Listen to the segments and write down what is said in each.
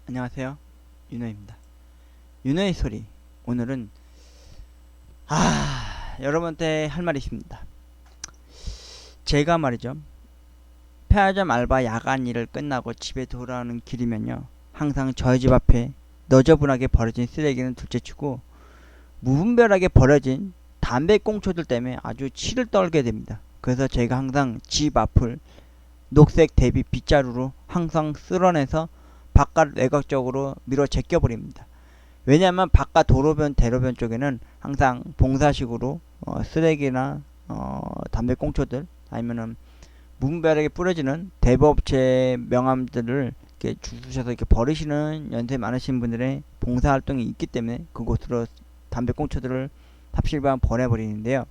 안녕하세요. 윤호입니다. 윤호의 소리. 오늘은 여러분한테 할 말이 있습니다. 제가 말이죠, 편의점 알바 야간 일을 끝나고 집에 돌아오는 길이면요, 항상 저희 집 앞에 너저분하게 버려진 쓰레기는 둘째치고 무분별하게 버려진 담배 꽁초들 때문에 아주 치를 떨게 됩니다. 그래서 제가 항상 집 앞을 녹색 대비 빗자루로 항상 쓸어내서 바깥 외곽쪽으로 밀어 제껴버립니다. 왜냐하면 바깥 도로변 대로변 쪽에는 항상 봉사식으로 쓰레기나 담배 꽁초들 아니면은 무분별하게 뿌려지는 대부업체 명함들을 이렇게 주셔서 이렇게 버리시는 연세 많으신 분들의 봉사활동이 있기 때문에 그곳으로 담배 꽁초들을 삽실방 보내버리는데요.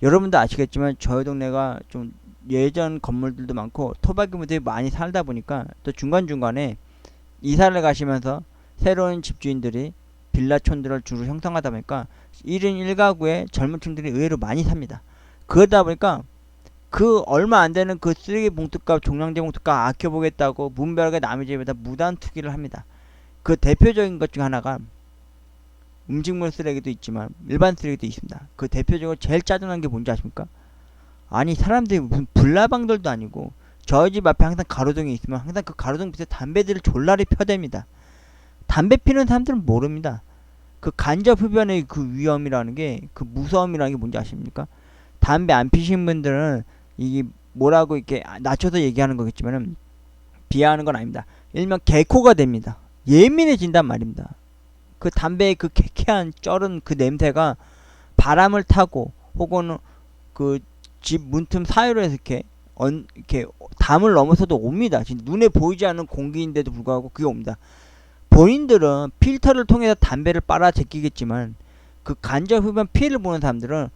여러분도 아시겠지만 저희 동네가 좀 예전 건물들도 많고 토박이분들이 많이 살다 보니까 또 중간중간에 이사를 가시면서 새로운 집주인들이 빌라촌들을 주로 형성하다 보니까 1인 1가구에 젊은 층들이 의외로 많이 삽니다. 그러다 보니까 그 얼마 안 되는 그 쓰레기 봉투값, 종량제 봉투값 아껴보겠다고 무분별하게 남의 집에다 무단 투기를 합니다. 그 대표적인 것 중 하나가 음식물 쓰레기도 있지만 일반 쓰레기도 있습니다. 그 대표적으로 제일 짜증난 게 뭔지 아십니까? 아니, 사람들이 무슨 불나방들도 아니고 저희 집 앞에 항상 가로등이 있으면 항상 그 가로등 밑에 담배들을 졸라리 펴댑니다. 담배 피는 사람들은 모릅니다. 그 간접 흡연의 그 위험이라는 게, 그 무서움이라는 게 뭔지 아십니까? 담배 안 피신 분들은 이게 뭐라고 이렇게 낮춰서 얘기하는 거겠지만은 비하하는 건 아닙니다. 일명 개코가 됩니다. 예민해진단 말입니다. 그 담배의 그 쾌쾌한 쩔은 그 냄새가 바람을 타고 혹은 그 집 문틈 사이로 해서 이렇게 담을 넘어서도 옵니다. 지금 눈에 보이지 않는 공기인데도 불구하고 그게 옵니다. 본인들은 필터를 통해서 담배를 빨아 제끼겠지만 그 간접 흡연 피해를 보는 사람들은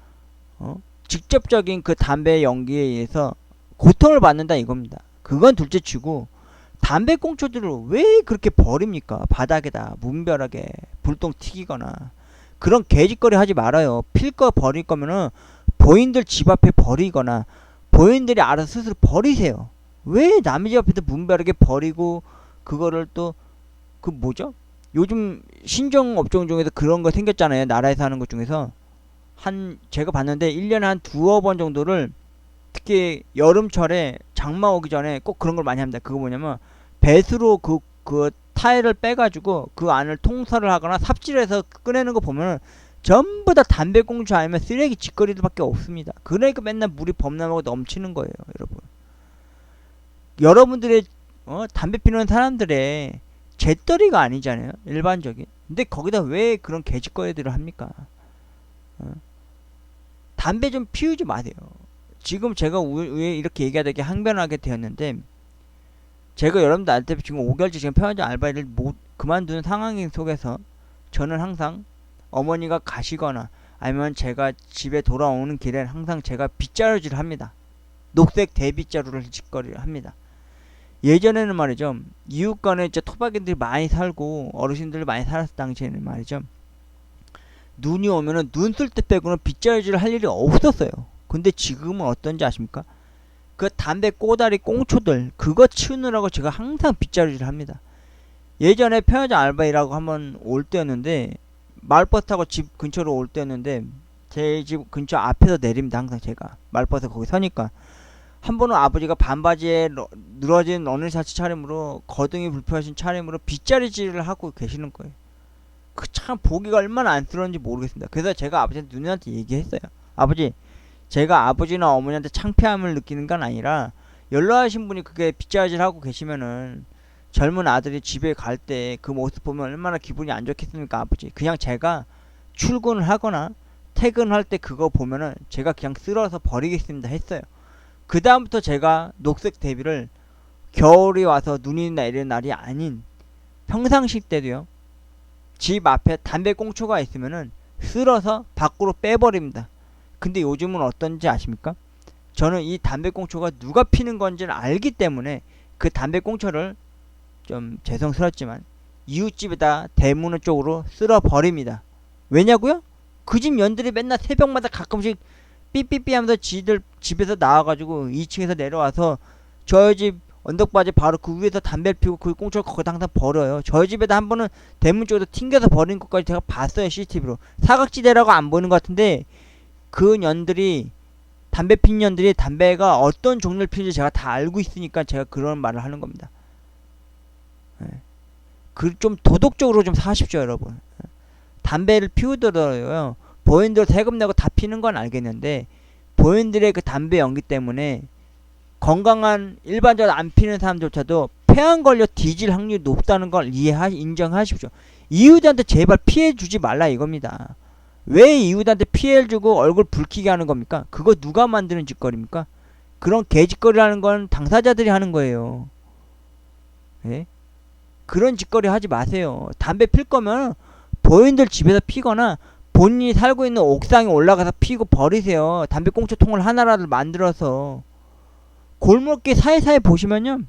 직접적인 그 담배의 연기에 의해서 고통을 받는다 이겁니다. 그건 둘째치고 담배 꽁초들을 왜 그렇게 버립니까? 바닥에다 무분별하게 불똥 튀기거나 그런 개짓거리 하지 말아요. 필 거 버릴 거면은 본인들 집 앞에 버리거나 본인들이 알아서 스스로 버리세요. 왜 남의 집 앞에서 무분별하게 버리고 그거를 또 그 뭐죠? 요즘 신종 업종 중에서 그런 거 생겼잖아요. 나라에서 하는 것 중에서 제가 봤는데 1년에 한 두어 번 정도를 특히 여름철에 장마 오기 전에 꼭 그런 걸 많이 합니다. 그거 뭐냐면 배수로 그 타일을 빼가지고 그 안을 통살을 하거나 삽질해서 꺼내는 거 보면 전부 다 담배꽁초 아니면 쓰레기 짓거리들밖에 없습니다. 그러니까 맨날 물이 범람하고 넘치는 거예요, 여러분. 여러분들의 담배 피우는 사람들의 재떨이가 아니잖아요, 일반적인. 근데 거기다 왜 그런 개짓거리들을 합니까? 담배 좀 피우지 마세요. 지금 제가 왜 이렇게 얘기하다 이렇게 항변하게 되었는데, 제가 여러분들 알다시피 지금 5개월째 지금 편의점 알바를 못 그만두는 상황 속에서 저는 항상 어머니가 가시거나 아니면 제가 집에 돌아오는 길에 항상 제가 빗자루질을 합니다. 녹색 대빗자루를 짓거리를 합니다. 예전에는 말이죠, 이웃 간에 이제 토박이들이 많이 살고 어르신들이 많이 살았을 당시에는 말이죠, 눈이 오면은 눈 쓸 때 빼고는 빗자루질을 할 일이 없었어요. 근데 지금은 어떤지 아십니까? 그 담배 꼬다리 꽁초들 그거 치우느라고 제가 항상 빗자루질을 합니다. 예전에 편의점 알바 일하고 한번 올 때였는데 마을버스 타고 집 근처로 올 때였는데 제 집 근처 앞에서 내립니다. 항상 제가 마을버스 거기 서니까 한 번은 아버지가 반바지에 늘어진 러닝셔츠 차림으로 거등이 불편하신 차림으로 빗자루질을 하고 계시는 거예요. 그 참 보기가 얼마나 안쓰러운지 모르겠습니다. 그래서 제가 아버지한테 누나한테 얘기했어요. 아버지, 제가 아버지나 어머니한테 창피함을 느끼는 건 아니라 연로하신 분이 그게 빗자루질 하고 계시면은 젊은 아들이 집에 갈 때 그 모습 보면 얼마나 기분이 안 좋겠습니까, 아버지. 그냥 제가 출근을 하거나 퇴근할 때 그거 보면은 제가 그냥 쓸어서 버리겠습니다 했어요. 그 다음부터 제가 녹색 대비를 겨울이 와서 눈이 내리는 날이 아닌 평상시 때도요, 집 앞에 담배 꽁초가 있으면은 쓸어서 밖으로 빼버립니다. 근데 요즘은 어떤지 아십니까? 저는 이 담배 꽁초가 누가 피는 건지를 알기 때문에 그 담배 꽁초를 좀 죄송스럽지만 이웃집에다 대문을 쪽으로 쓸어 버립니다. 왜냐고요? 그 집 연들이 맨날 새벽마다 가끔씩 삐삐삐 하면서 지들 집에서 나와가지고 2층에서 내려와서 저희 집 언덕바지 바로 그 위에서 담배를 피우고 그 꽁초를 거기다 항상 버려요. 저희 집에도 한 번은 대문 쪽에서 튕겨서 버린 것까지 제가 봤어요. CCTV로. 사각지대라고 안 보이는 것 같은데 그 년들이 담배 핀 년들이 담배가 어떤 종류를 피는지 제가 다 알고 있으니까 제가 그런 말을 하는 겁니다. 예. 그 좀 도덕적으로 좀 사십시오, 여러분. 담배를 피우더라도요. 본인들 세금 내고 다 피는 건 알겠는데 본인들의 그 담배 연기 때문에 건강한 일반적으로 안 피는 사람조차도 폐암 걸려 뒤질 확률이 높다는 걸 인정하십시오. 이웃한테 제발 피해 주지 말라 이겁니다. 왜 이웃한테 피해를 주고 얼굴 붉히게 하는 겁니까? 그거 누가 만드는 짓거리입니까? 그런 개짓거리라는 건 당사자들이 하는 거예요. 예? 그런 짓거리 하지 마세요. 담배 필 거면 본인들 집에서 피거나 본인이 살고 있는 옥상에 올라가서 피고 버리세요. 담배 꽁초통을 하나라도 만들어서. 골목길 사이사이 보시면요,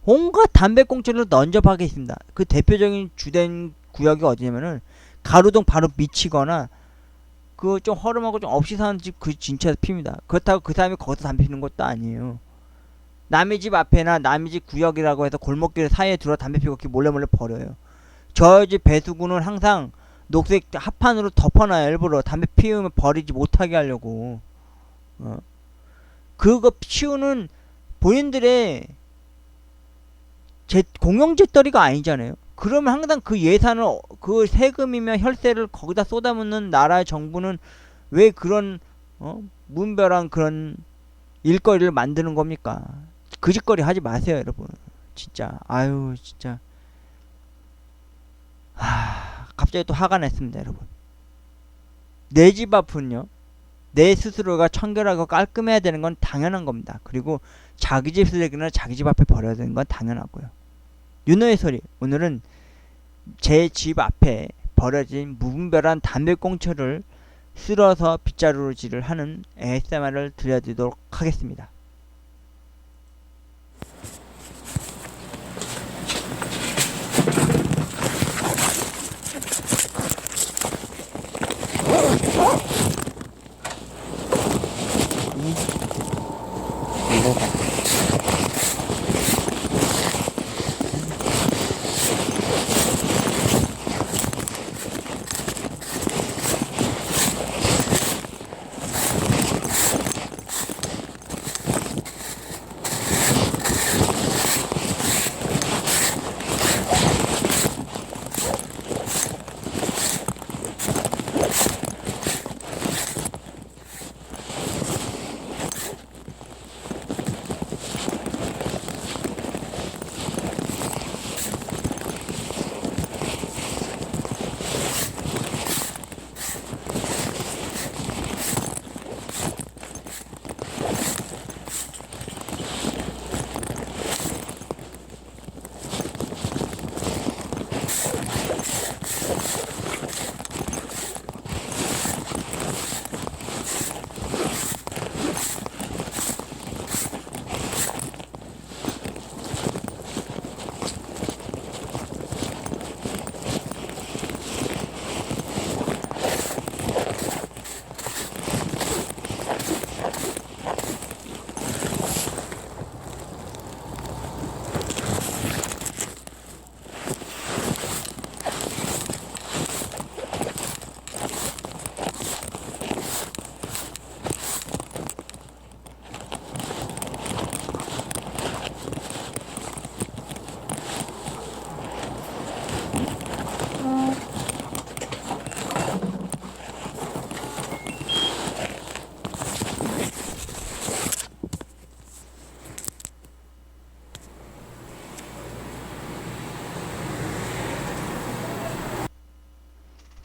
온갖 담배 꽁초를 넌접하게 있습니다. 그 대표적인 주된 구역이 어디냐면은 가로등 바로 밑이거나 그 좀 허름하고 좀 없이 사는 집 그 근처에서 핍니다. 그렇다고 그 사람이 거기서 담배 피는 것도 아니에요. 남의 집 앞에나 남의 집 구역이라고 해서 골목길 사이에 들어 담배 피고 몰래 버려요. 저희 집 배수구는 항상 녹색 합판으로 덮어놔요. 일부러 담배 피우면 버리지 못하게 하려고. 그거 치우는 본인들의 공영재떨이가 아니잖아요. 그러면 항상 그 예산을 그 세금이며 혈세를 거기다 쏟아붓는 나라의 정부는 왜 그런 무분별한 그런 일거리를 만드는 겁니까? 그 짓거리 하지 마세요, 여러분. 진짜 아유 진짜 갑자기 또 화가 났습니다, 여러분. 내 집 앞은요, 내 스스로가 청결하고 깔끔해야 되는 건 당연한 겁니다. 그리고 자기 집 쓰레기는 자기 집 앞에 버려야 되는 건 당연하고요. 윤호의 소리, 오늘은 제 집 앞에 버려진 무분별한 담배꽁초를 쓸어서 빗자루질을 하는 ASMR을 들려드리도록 하겠습니다.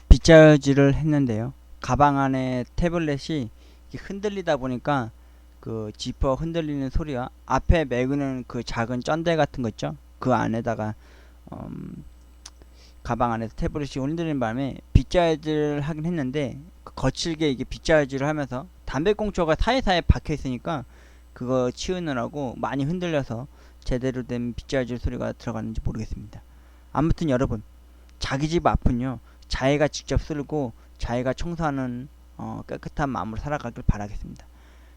빗자루질을 했는데요. 가방 안에 태블릿이 흔들리다 보니까 그 지퍼 흔들리는 소리가 앞에 매그는 그 작은 쩐대 같은 거 있죠? 그 안에다가 가방 안에서 태블릿이 흔들리는 바람에 빗자루질을 하긴 했는데 거칠게 이게 빗자루질을 하면서 담배꽁초가 사이사이에 박혀 있으니까 그거 치우느라고 많이 흔들려서 제대로 된 빗자루질 소리가 들어가는지 모르겠습니다. 아무튼 여러분, 자기 집 앞은요, 자기가 직접 쓸고 자기가 청소하는 깨끗한 마음으로 살아가길 바라겠습니다.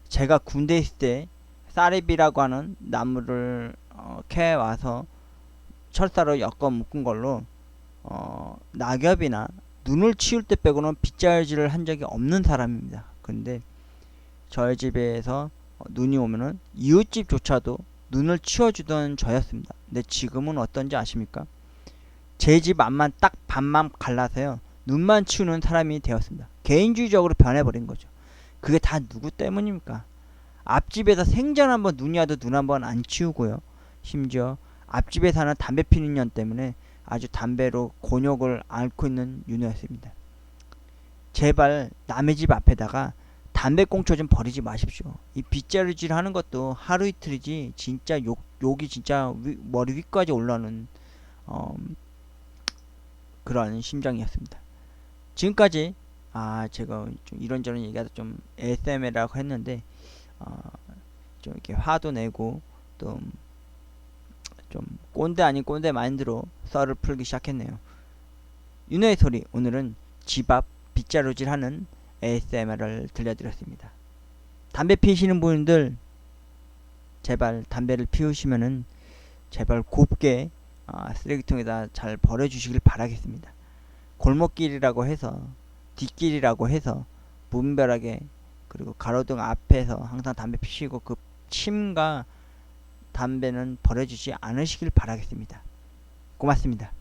제가 군대에 있을 때 쌀입이라고 하는 나무를 캐 와서 철사로 엮어 묶은 걸로 낙엽이나 눈을 치울 때 빼고는 빗자루질을 한 적이 없는 사람입니다. 근데 저희 집에서 눈이 오면은 이웃집조차도 눈을 치워주던 저였습니다. 근데 지금은 어떤지 아십니까? 제 집 앞만 딱 반만 갈라서요, 눈만 치우는 사람이 되었습니다. 개인주의적으로 변해버린 거죠. 그게 다 누구 때문입니까? 앞집에서 생전 한번 눈이 와도 눈 한번 안 치우고요. 심지어 앞집에 사는 담배 피는 년 때문에 아주 담배로 곤욕을 앓고 있는 윤호였습니다. 제발 남의 집 앞에다가 담배꽁초 좀 버리지 마십시오. 이 빗자루질 하는 것도 하루 이틀이지 진짜 욕이 진짜 머리 위까지 올라오는 그런 심정이었습니다. 지금까지 제가 좀 이런저런 얘기하다 좀 ASMR이라고 했는데 좀 이렇게 화도 내고 또 좀 꼰대 아닌 꼰대 마인드로 썰을 풀기 시작했네요. 윤호의 소리, 오늘은 집 앞 빗자루질 하는 ASMR을 들려드렸습니다. 담배 피우시는 분들 제발 담배를 피우시면은 제발 곱게 쓰레기통에다 잘 버려주시길 바라겠습니다. 골목길이라고 해서 뒷길이라고 해서 무분별하게 그리고 가로등 앞에서 항상 담배 피시고 그 침과 담배는 버려주지 않으시길 바라겠습니다. 고맙습니다.